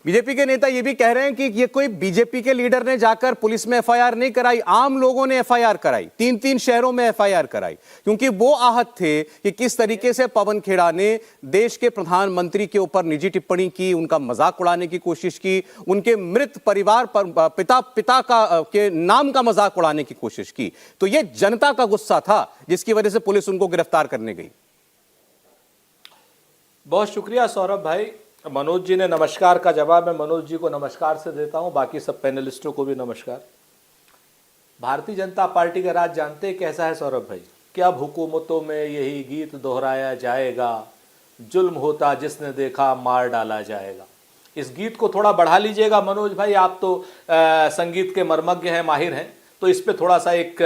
BJP के नेता ये भी कह रहे हैं कि ये कोई बीजेपी के लीडर ने जाकर पुलिस में एफआईआर नहीं कराई, आम लोगों ने एफआईआर कराई, 3-3 शहरों में एफआईआर कराई, क्योंकि वो आहत थे कि किस तरीके से पवन खेड़ा ने देश के प्रधानमंत्री के ऊपर निजी टिप्पणी की, उनका मजाक उड़ाने की कोशिश की, उनके मृत परिवार पर पिता के नाम का मजाक उड़ाने की कोशिश की। तो ये जनता का गुस्सा था जिसकी वजह से पुलिस उनको गिरफ्तार करने गई। बहुत शुक्रिया सौरभ भाई। मनोज जी ने नमस्कार का जवाब मैं मनोज जी को नमस्कार से देता हूं, बाकी सब पैनलिस्टों को भी नमस्कार। भारतीय जनता पार्टी का राज जानते हैं कैसा है सौरभ भाई? कि अब हुकूमतों में यही गीत दोहराया जाएगा, जुल्म होता जिसने देखा मार डाला जाएगा। इस गीत को थोड़ा बढ़ा लीजिएगा मनोज भाई, आप तो संगीत के मर्मज्ञ हैं, माहिर हैं, तो इस पे थोड़ा सा एक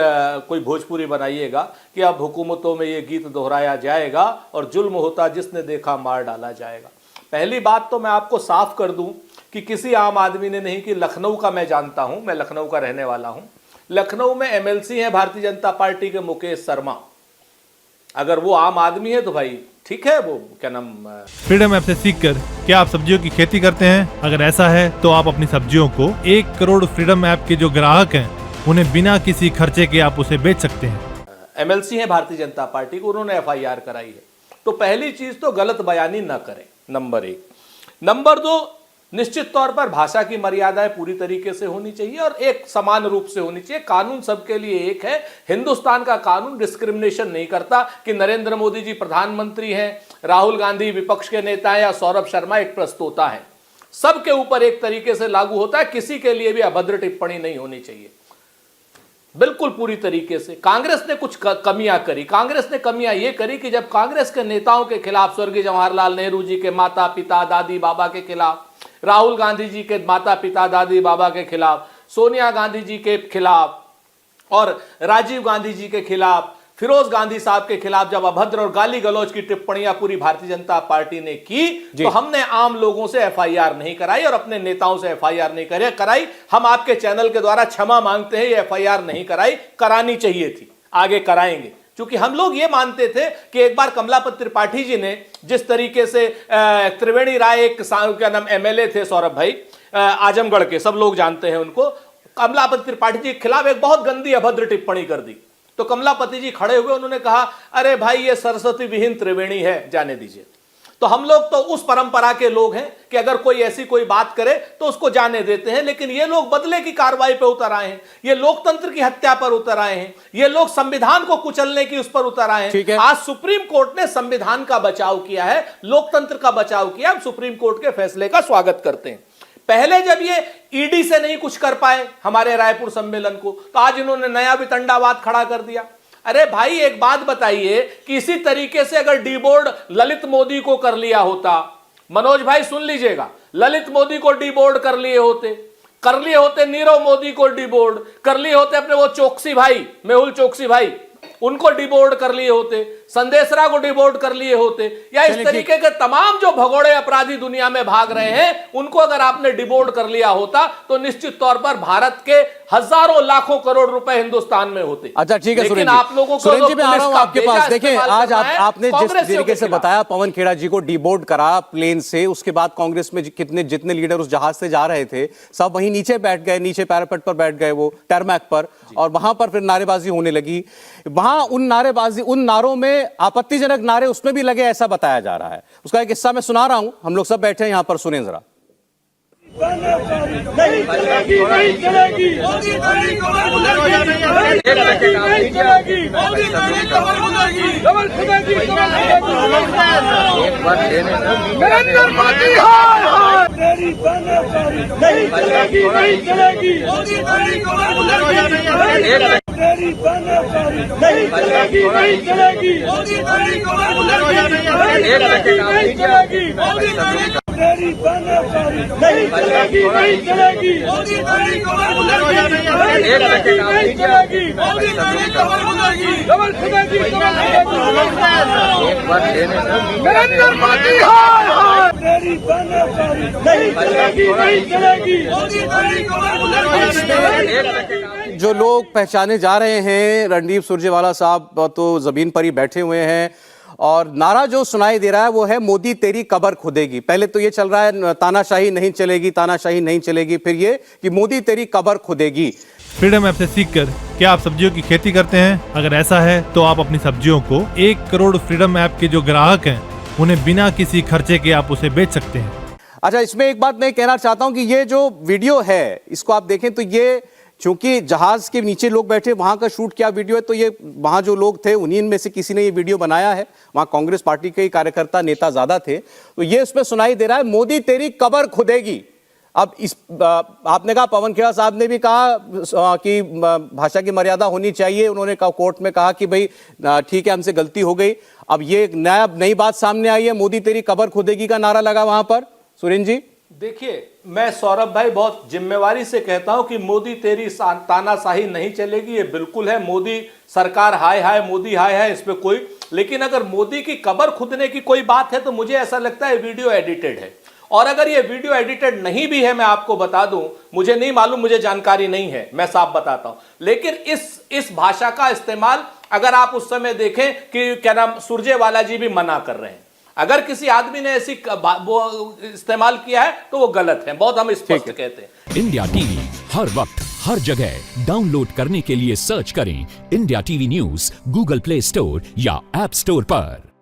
कोई भोजपुरी बनाइएगा कि अब हुकूमतों में ये गीत दोहराया जाएगा और जुल्म होता जिसने देखा मार डाला जाएगा। पहली बात तो मैं आपको साफ कर दूं कि किसी आम आदमी ने नहीं, कि लखनऊ का मैं जानता हूं, मैं लखनऊ का रहने वाला हूं। लखनऊ में एमएलसी हैं भारतीय जनता पार्टी के मुकेश शर्मा। अगर वो आम आदमी है तो भाई ठीक है, वो क्या नाम फ्रीडम ऐप से सीखकर क्या आप सब्जियों की खेती करते हैं? अगर ऐसा है तो आप अपनी सब्जियों को 1 करोड़ फ्रीडम ऐप के जो ग्राहक हैं उन्हें बिना किसी खर्चे के आप उसे बेच सकते हैं। एमएलसी है भारतीय जनता पार्टी को, उन्होंने एफआईआर कराई है। तो पहली चीज तो गलत बयानी न करें, नंबर 1। नंबर 2, निश्चित तौर पर भाषा की मर्यादाएं पूरी तरीके से होनी चाहिए और एक समान रूप से होनी चाहिए। कानून सबके लिए एक है। हिंदुस्तान का कानून डिस्क्रिमिनेशन नहीं करता कि नरेंद्र मोदी जी प्रधानमंत्री हैं, राहुल गांधी विपक्ष के नेता हैं या सौरभ शर्मा एक प्रस्तोता है। सबके ऊपर एक तरीके से लागू होता है, किसी के लिए भी अभद्र टिप्पणी नहीं होनी चाहिए, बिल्कुल पूरी तरीके से। कांग्रेस ने कुछ कमियां करी। कांग्रेस ने कमियां ये करी कि जब कांग्रेस के नेताओं के खिलाफ, स्वर्गीय जवाहरलाल नेहरू जी के माता पिता दादी बाबा के खिलाफ, राहुल गांधी जी के माता पिता दादी बाबा के खिलाफ, सोनिया गांधी जी के खिलाफ और राजीव गांधी जी के खिलाफ, फिरोज गांधी साहब के खिलाफ जब अभद्र और गाली गलौज की टिप्पणियां पूरी भारतीय जनता पार्टी ने की, तो हमने आम लोगों से एफआईआर नहीं कराई और अपने नेताओं से एफआईआर नहीं कराई। हम आपके चैनल के द्वारा क्षमा मांगते हैं, ये एफआईआर नहीं करानी चाहिए थी, आगे कराएंगे। क्योंकि हम लोग ये मानते थे कि एक बार कमलापति त्रिपाठी जी ने जिस तरीके से त्रिवेणी राय एक क्या नाम एमएलए थे सौरभ भाई, आजमगढ़ के, सब लोग जानते हैं उनको, कमलापति त्रिपाठी जी के खिलाफ एक बहुत गंदी अभद्र टिप्पणी कर दी। तो कमलापति जी खड़े हुए, उन्होंने कहा अरे भाई ये सरस्वती विहीन त्रिवेणी है, जाने दीजिए। तो हम लोग तो उस परंपरा के लोग हैं कि अगर कोई ऐसी कोई बात करे तो उसको जाने देते हैं, लेकिन ये लोग बदले की कार्रवाई पे उतर आए हैं, ये लोकतंत्र की हत्या पर उतर आए हैं, ये लोग संविधान को कुचलने की उस पर उतर आए हैं। आज सुप्रीम कोर्ट ने संविधान का बचाव किया है, लोकतंत्र का बचाव किया। हम सुप्रीम कोर्ट के फैसले का स्वागत करते हैं। पहले जब ये ईडी से नहीं कुछ कर पाए हमारे रायपुर सम्मेलन को, तो आज इन्होंने नया वितंडावाद खड़ा कर दिया। अरे भाई एक बात बताइए कि इसी तरीके से अगर डीबोर्ड ललित मोदी को कर लिया होता, मनोज भाई सुन लीजिएगा, ललित मोदी को डीबोर्ड कर लिए होते नीरव मोदी को डीबोर्ड कर लिए होते, अपने वो चौकसी भाई, मेहुल चौकसी भाई, उनको डिबोर्ड कर लिए होते, संदेशरा को डिबोर्ड कर लिए होते, या इस तरीके के तमाम जो भगोड़े अपराधी दुनिया में भाग रहे हैं उनको अगर आपने डिबोर्ड कर लिया होता तो निश्चित तौर पर भारत के हजारों लाखों करोड़ रुपए हिंदुस्तान में होते। अच्छा ठीक है लेकिन आप लोगों को सुरेंद्र जी, मैं आ रहा हूं आपके पास। देखिए आज आपने जिस तरीके से बताया पवन खेड़ा जी को डिबोर्ड करा प्लेन से, उसके बाद कांग्रेस में जितने लीडर उस जहाज से जा रहे थे सब वहीं नीचे बैठ गए, नीचे पैरापेट पर बैठ गए, वो टरमैक पर, और वहां पर फिर नारेबाजी होने लगी। वहां उन नारों में आपत्तिजनक नारे उसमें भी लगे, ऐसा बताया जा रहा है। उसका एक किस्सा मैं सुना रहा हूं, हम लोग सब बैठे हैं यहां पर, सुनें जरा। नहीं चलेगी, नहीं चलेगी, नरेंद्र मोदी नहीं चलेगी, नहीं चलेगी, नहीं चलेगी, नहीं चलेगी, नहीं चलेगी, नहीं चलेगी, नहीं चलेगी, नरेंद्र मोदी नहीं चलेगी, नहीं चलेगी। जो लोग पहचाने जा रहे हैं, रणदीप सुरजेवाला साहब तो जमीन पर ही बैठे हुए हैं और नारा जो सुनाई दे रहा है वो है मोदी तेरी कबर खुदेगी। पहले तो ये चल रहा है तानाशाही नहीं चलेगी, तानाशाही नहीं चलेगी, फिर ये कि मोदी तेरी कबर खुदेगी। फ्रीडम ऐप से सीखकर क्या आप सब्जियों की खेती करते हैं? अगर ऐसा है तो आप अपनी सब्जियों को 1 करोड़ फ्रीडम ऐप के जो ग्राहक हैं उन्हें बिना किसी खर्चे के आप उसे बेच सकते हैं। अच्छा, इसमें एक बात मैं कहना चाहता हूं कि ये जो वीडियो है इसको आप देखें तो ये चूंकि जहाज के नीचे लोग बैठे वहां का शूट किया वीडियो है, तो ये वहां जो लोग थे उन्हीं में से किसी ने ये वीडियो बनाया है। वहां कांग्रेस पार्टी के कार्यकर्ता नेता ज्यादा थे, तो ये उसमें सुनाई दे रहा है मोदी तेरी कबर खुदेगी। अब इस आपने कहा, पवन खेड़ा साहब ने भी कहा कि भाषा की मर्यादा होनी चाहिए। उन्होंने कहा, कोर्ट में कहा कि भाई ठीक है हमसे गलती हो गई। अब ये एक नई बात सामने आई है, मोदी तेरी कबर खुदेगी का नारा लगा वहां पर। सुरेंद्र जी देखिए, मैं सौरभ भाई बहुत जिम्मेवारी से कहता हूं कि मोदी तेरी तानाशाही नहीं चलेगी। ये बिल्कुल है, मोदी सरकार हाय हाय, मोदी हाय हाय, इस पे कोई, लेकिन अगर मोदी की कबर खुदने की कोई बात है तो मुझे ऐसा लगता है वीडियो एडिटेड है। और अगर ये वीडियो एडिटेड नहीं भी है, मैं आपको बता दूं, मुझे नहीं मालूम, मुझे जानकारी नहीं है, मैं साफ बताता हूं, लेकिन इस भाषा का इस्तेमाल अगर आप उस समय देखें कि क्या नाम सुरजेवाला जी भी मना कर रहे हैं, अगर किसी आदमी ने ऐसी वो इस्तेमाल किया है तो वो गलत है। बहुत हम स्पष्ट कहते हैं। इंडिया टीवी हर वक्त हर जगह डाउनलोड करने के लिए सर्च करें India TV news Google play store या ऐप स्टोर पर।